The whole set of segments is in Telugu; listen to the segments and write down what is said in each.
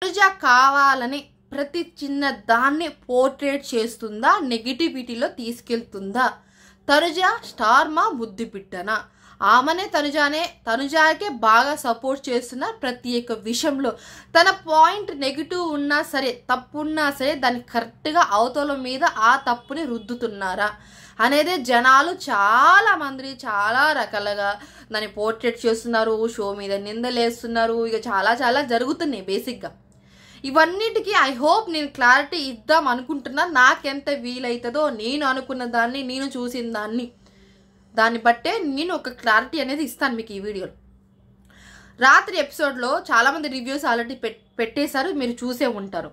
తనుజ కావాలని ప్రతి చిన్న దాన్ని పోర్ట్రేట్ చేస్తుందా, నెగిటివిటీలో తీసుకెళ్తుందా? తనుజ స్టార్ మా ముద్దు బిడ్డనా? ఆమెనే తనుజాకే బాగా సపోర్ట్ చేస్తున్న ప్రతి ఒక్క విషయంలో. తన పాయింట్ నెగిటివ్ ఉన్నా సరే, తప్పు ఉన్నా సరే, దాన్ని కరెక్ట్గా అవతల మీద ఆ తప్పుని రుద్దుతున్నారా అనేది జనాలు చాలామంది చాలా రకాలుగా దాన్ని పోర్ట్రేట్ చేస్తున్నారు, షో మీద నిందలేస్తున్నారు. ఇక చాలా జరుగుతున్నాయి బేసిక్గా. ఇవన్నిటికీ ఐ హోప్ నేను క్లారిటీ ఇద్దాం అనుకుంటున్నా. నాకెంత వీలవుతుందో, నేను అనుకున్న దాన్ని, నేను చూసిన దాన్ని బట్టే నేను ఒక క్లారిటీ అనేది ఇస్తాను మీకు ఈ వీడియోలో. రాత్రి ఎపిసోడ్లో చాలామంది రివ్యూస్ ఆల్రెడీ పెట్టేశారు, మీరు చూసే ఉంటారు.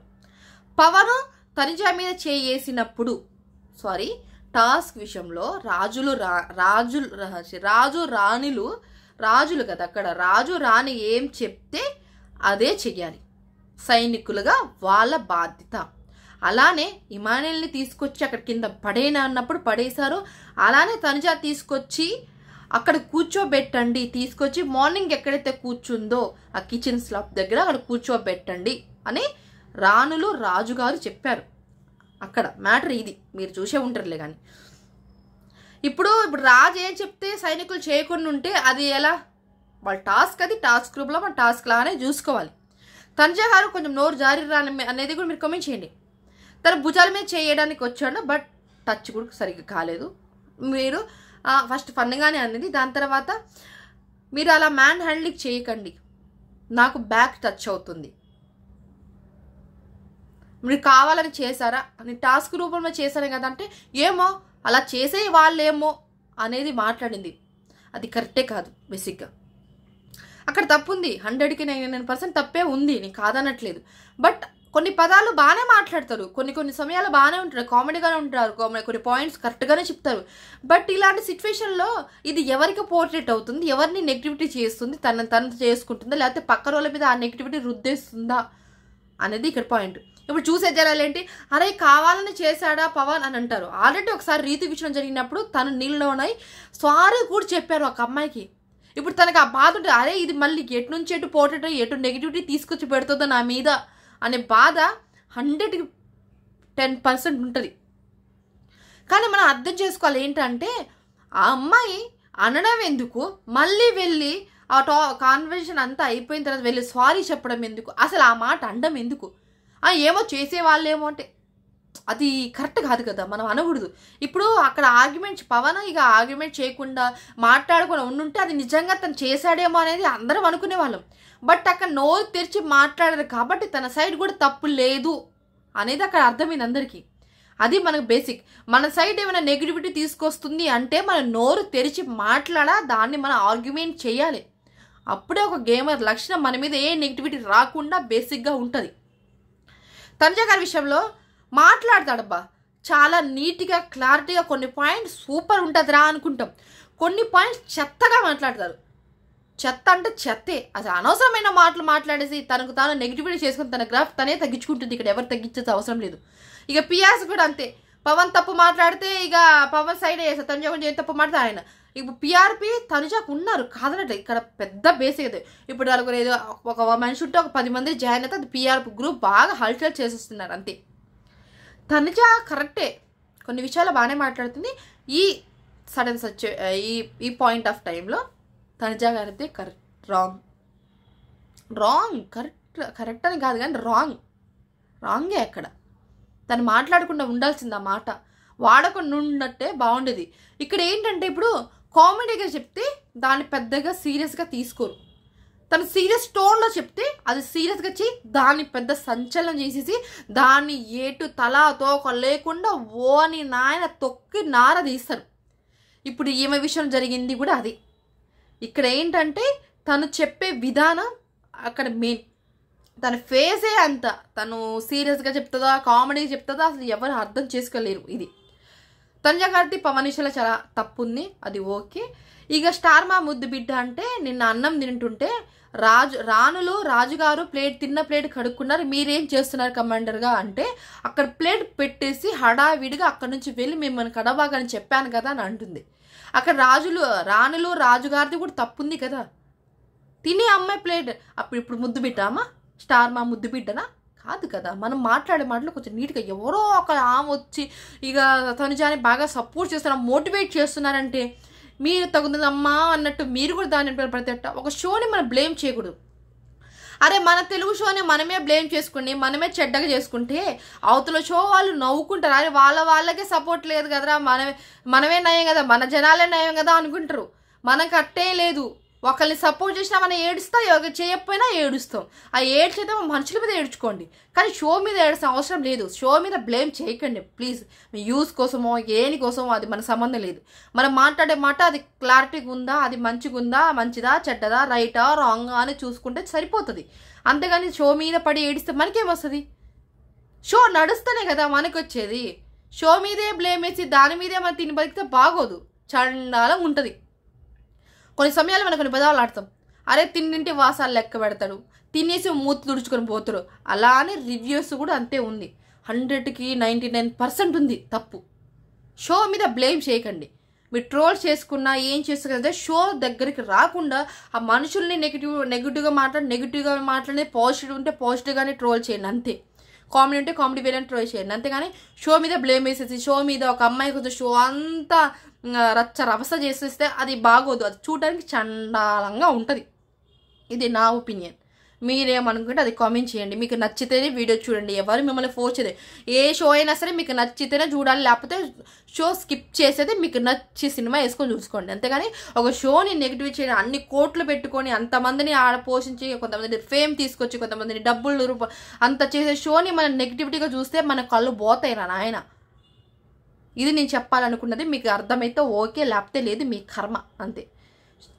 పవన్ తనుజ మీద చేసినప్పుడు టాస్క్ విషయంలో రాజులు కదా అక్కడ, రాజు రాణి ఏం చెప్తే అదే చెయ్యాలి. సైనికులుగా వాళ్ళ బాధ్యత. అలానే ఇమానుయల్ని తీసుకొచ్చి అక్కడ కింద అన్నప్పుడు పడేశారు. అలానే తనుజ తీసుకొచ్చి అక్కడ కూర్చోబెట్టండి, తీసుకొచ్చి మార్నింగ్ ఎక్కడైతే కూర్చుందో ఆ కిచెన్ స్లాబ్ దగ్గర అక్కడ కూర్చోబెట్టండి అని రాజుగారు చెప్పారు. అక్కడ మ్యాటర్ ఇది, మీరు చూసే ఉంటారులే. కానీ ఇప్పుడు రాజు ఏం చెప్తే సైనికులు చేయకుండా ఉంటే అది ఎలా? వాళ్ళ టాస్క్, అది టాస్క్ రూపంలో మన టాస్క్ లాగానే చూసుకోవాలి. తనుజ గారు కొంచెం నోరు జారి రాని అనేది కూడా మీరు కామెంట్ చేయండి. తన భుజాల మీద చేయడానికి వచ్చాడు, బట్ టచ్ కూడా సరిగ్గా కాలేదు. మీరు ఫస్ట్ ఫన్గానే అనేది, దాని తర్వాత మీరు అలా మ్యాన్ హ్యాండ్లింగ్ చేయకండి, నాకు బ్యాక్ టచ్ అవుతుంది. మీరు కావాలని చేశారా అని టాస్క్ రూపంలో చేశారు కదా అంటే, ఏమో అలా చేసే వాళ్ళేమో అనేది మాట్లాడింది. అది కరెక్టే కాదు. బేసిక్గా అక్కడ తప్పు ఉంది, 100కి 99% తప్పే ఉంది, నేను కాదనట్లేదు. బట్ కొన్ని పదాలు బాగానే మాట్లాడతారు, కొన్ని సమయాలు బాగానే ఉంటారు, కామెడీగానే ఉంటారు, కొన్ని పాయింట్స్ కరెక్ట్గానే చెప్తారు. బట్ ఇలాంటి సిచ్యువేషన్లో ఇది ఎవరికి పోర్ట్రేట్ అవుతుంది, ఎవరిని నెగిటివిటీ చేస్తుంది, తను చేసుకుంటుందా, లేకపోతే పక్క వాళ్ళ మీద ఆ నెగిటివిటీ రుద్దేస్తుందా అనేది ఇక్కడ పాయింట్. ఇప్పుడు చూసే జనాలు ఏంటి, అరే కావాలని చేశాడా పవన్ అని అంటారు. ఆల్రెడీ ఒకసారి రీతి విషయం జరిగినప్పుడు తను నీళ్ళలోనై సారీ కూడా చెప్పారు ఒక అమ్మాయికి. ఇప్పుడు తనకు ఆ బాధ ఉంటుంది, అరే ఇది మళ్ళీ ఎటు నుంచి ఎటు పోర్ట్రేట్ ఎటు నెగిటివిటీ తీసుకొచ్చి పెడుతుందో నా మీద అనే బాధ 100కి 10% ఉంటుంది. కానీ మనం అర్థం చేసుకోవాలి ఏంటంటే, ఆ అమ్మాయి అనడం ఎందుకు, మళ్ళీ వెళ్ళి ఆ కాన్వర్సేషన్ అంతా అయిపోయిన తర్వాత వెళ్ళి సారీ చెప్పడం ఎందుకు, అసలు ఆ మాట అనడం ఎందుకు? ఏమో చేసేవాళ్ళేమో అంటే అది కరెక్ట్ కాదు కదా, మనం అనకూడదు. ఇప్పుడు అక్కడ పవన్ ఇక ఆర్గ్యుమెంట్ చేయకుండా మాట్లాడకుండా ఉండుంటే అది నిజంగా తను చేశాడేమో అనేది అందరం అనుకునే వాళ్ళం. బట్ అక్కడ నోరు తెరిచి మాట్లాడారు కాబట్టి తన సైడ్ కూడా తప్పు లేదు అనేది అక్కడ అర్థమైంది అందరికీ. అది మనకు బేసిక్. మన సైడ్ ఏమైనా నెగిటివిటీ తీసుకొస్తుంది అంటే మనం నోరు తెరిచి దాన్ని మనం ఆర్గ్యుమెంట్ చేయాలి. అప్పుడే ఒక గేమర్ లక్షణం మన మీద ఏ నెగిటివిటీ రాకుండా బేసిక్గా ఉంటుంది. తనుజ గారి విషయంలో మాట్లాడతాడబ్బా చాలా నీట్గా క్లారిటీగా. కొన్ని పాయింట్స్ సూపర్ ఉంటుందిరా అనుకుంటాం, కొన్ని పాయింట్స్ చెత్తగా మాట్లాడతారు. చెత్త అంటే చెత్తే, అది అనవసరమైన మాటలు మాట్లాడేసి తనకు తాను నెగిటివిటీ చేసుకుని తన గ్రాఫ్ తనే తగ్గించుకుంటుంది. ఇక్కడ ఎవరు తగ్గించేది అవసరం లేదు. ఇక పియాస్ కూడా అంతే, పవన్ తప్పు మాట్లాడితే ఇక పవన్ సైడ్ వేస్తారు, తనుజ కొంచెం ఏం తప్పు మాట్లాడితే ఆయన. ఇప్పుడు పిఆర్పి తనుజకు ఉన్నారు కాదనట్టు, ఇక్కడ పెద్ద బేసిక్ అది. ఇప్పుడు నలుగురు ఏదో ఒక మనిషి ఉంటే ఒక 10 మంది జాయిన్ అయితే అది పిఆర్పి గ్రూప్ బాగా హల్చల్ చేసేస్తున్నారు అంతే. తనుజ కరెక్టే, కొన్ని విషయాలు బాగానే మాట్లాడుతుంది. ఈ సడన్ ఈ పాయింట్ ఆఫ్ టైంలో తనుజ గారితే రాంగ్ కరెక్ట్ అని కాదు కానీ రాంగే. అక్కడ తను మాట్లాడకుండా ఉండాల్సింది, ఆ మాట వాడకుండా ఉన్నట్టే బాగుండేది. ఇక్కడ ఏంటంటే ఇప్పుడు కామెడీగా చెప్తే దాన్ని పెద్దగా సీరియస్గా తీసుకోరు. తను సీరియస్ టోన్లో చెప్తే అది సీరియస్గా దాన్ని పెద్ద సంచలనం చేసేసి దాన్ని ఏటు తలా తోక లేకుండా ఓని నాయన తొక్కి నార తీస్తారు. ఇప్పుడు ఈమె విషయం జరిగింది కూడా అది. ఇక్కడ ఏంటంటే తను చెప్పే విధానం అక్కడ మెయిన్. తన ఫేసే అంత, తను సీరియస్గా చెప్తుందా కామెడీ చెప్తుందా అసలు ఎవరు అర్థం చేసుకోలేరు. ఇది తనుజ గారి పవన్ విషయంలో చాలా తప్పు ఉంది, అది ఓకే. ఇక స్టార్ మా ముద్దు బిడ్డ అంటే నిన్న అన్నం తింటుంటే రాజుగారు తిన్న ప్లేట్ కడుక్కున్నారు, మీరేం చేస్తున్నారు కమాండర్గా అంటే అక్కడ ప్లేట్ పెట్టేసి హడావిడిగా అక్కడ నుంచి వెళ్ళి మిమ్మల్ని కడవాగని చెప్పాను కదా అని అంటుంది. అక్కడ రాజుగారిది కూడా తప్పుంది కదా. తినే అమ్మాయి ప్లేట్ అప్పుడు ఇప్పుడు ముద్దు పెట్టామా స్టార్ మా ముద్దు బిడ్డనా? కాదు కదా. మనం మాట్లాడే మాటలు కొంచెం నీట్గా ఎవరో ఒక ఆమె వచ్చి ఇక తనుజాని బాగా సపోర్ట్ చేస్తున్నారు, మోటివేట్ చేస్తున్నారంటే మీరు తగుదమ్మా అన్నట్టు మీరు కూడా దాని ప్రతి ఒక షోని మనం బ్లేమ్ చేయకూడదు. అరే మన తెలుగు షోని మనమే బ్లేమ్ చేసుకుని మనమే చెడ్డగా చేసుకుంటే అవతల షో వాళ్ళు నవ్వుకుంటారు. అరే వాళ్ళకే సపోర్ట్ లేదు కదరా, మనమే నయం కదా, మన జనాలే నయం కదా అనుకుంటారు. మనకు అట్టే లేదు. ఒకరిని సపోర్ట్ చేసినా మనం ఏడుస్తాం, చేయకపోయినా ఏడుస్తాం. ఆ ఏడ్చైతే మనుషుల మీద ఏడ్చుకోండి, కానీ షో మీద ఏడాల్సిన అవసరం లేదు. షో మీద బ్లేమ్ చేయకండి ప్లీజ్. మీ యూస్ కోసమో ఏని కోసమో అది మన సంబంధం లేదు. మనం మాట్లాడే మాట అది క్లారిటీగా ఉందా, అది మంచిదా చెడ్డదా, రైటా రాంగా అని చూసుకుంటే సరిపోతుంది. అంతేగాని షో మీద పడి ఏడిస్తే మనకేమొస్తుంది? షో నడుస్తేనే కదా మనకు వచ్చేది. షో మీదే బ్లేమ్ వేసి దాని మీదే మనం తిని బతికితే బాగోదు, చండాలం ఉంటుంది. కొన్ని సమయాలు మనం కొన్ని పదాలు ఆడతాం. అరే తిన్నింటి వాసాలు లెక్క పెడతాడు, తినేసి మూతి తుడుచుకొని పోతాడు. అలానే రివ్యూస్ కూడా అంతే ఉంది. 100కి 99% ఉంది తప్పు. షో మీద బ్లేమ్ చేయకండి. మీరు ట్రోల్ చేసుకున్నా ఏం చేసుకున్నా షో దగ్గరికి రాకుండా ఆ మనుషుల్ని నెగిటివ్గా మాట్లాడి పాజిటివ్ ఉంటే పాజిటివ్గానే ట్రోల్ చేయండి అంతే. కామెడీ ఉంటే కామెడీ వేలని ట్రోల్ చేయండి అంతేగాని షో మీద బ్లేమ్ వేసేసి షో మీద ఒక అమ్మాయి కొంచెం షో అంతా రవస చేసేస్తే అది బాగోదు. అది చూడడానికి చండాలంగా ఉంటుంది. ఇది నా ఒపీనియన్. మీరేమనుకుంటే అది కామెంట్ చేయండి. మీకు నచ్చితేనే వీడియో చూడండి. ఎవరు మిమ్మల్ని ఫోర్స్ చేయలేదు. ఏ షో అయినా సరే మీకు నచ్చితేనే చూడాలి, లేకపోతే షో స్కిప్ చేసేది. మీకు నచ్చి సినిమా వేసుకొని చూసుకోండి అంతేగాని ఒక షోని నెగిటివ్ చేయడం, అన్ని కోట్లు పెట్టుకొని అంతమందిని ఆడ పోషించి కొంతమందిని ఫేమ్ తీసుకొచ్చి కొంతమందిని డబ్బులు అంత చేసే షోని మనం నెగిటివిటీగా చూస్తే మన కళ్ళు పోతాయి రా నాయన. ఇది నేను చెప్పాలనుకున్నది. మీకు అర్థమైతే ఓకే, లేకపోతే లేదు, మీ కర్మ అంతే.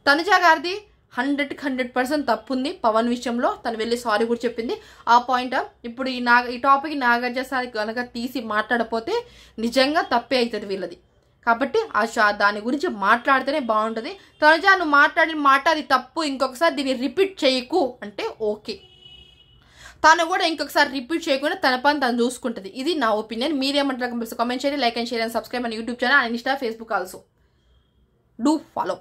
తనుజా గారిది 100కి 100% తప్పు ఉంది పవన్ విషయంలో. తను వెళ్ళి సారీ కూడా చెప్పింది. ఆ పాయింట్ ఇప్పుడు ఈ టాపిక్ నాగార్జున సార్ కనుక తీసి మాట్లాడపోతే నిజంగా తప్పే అవుతుంది వీళ్ళది. కాబట్టి దాని గురించి మాట్లాడితేనే బాగుంటుంది. తనుజా నువ్వు మాట్లాడిన మాట అది తప్పు, ఇంకొకసారి దీన్ని రిపీట్ చేయకు అంటే ఓకే. తను కూడా ఇంకొకసారి రిపీట్ చేయకుండా తన పని తను చూసుకుంటుంది. ఇది నా ఒపీనియన్. మీరేమంటారు కామెంట్ చేయండి. Like and share and subscribe మన YouTube channel and Insta, Facebook also. Do follow.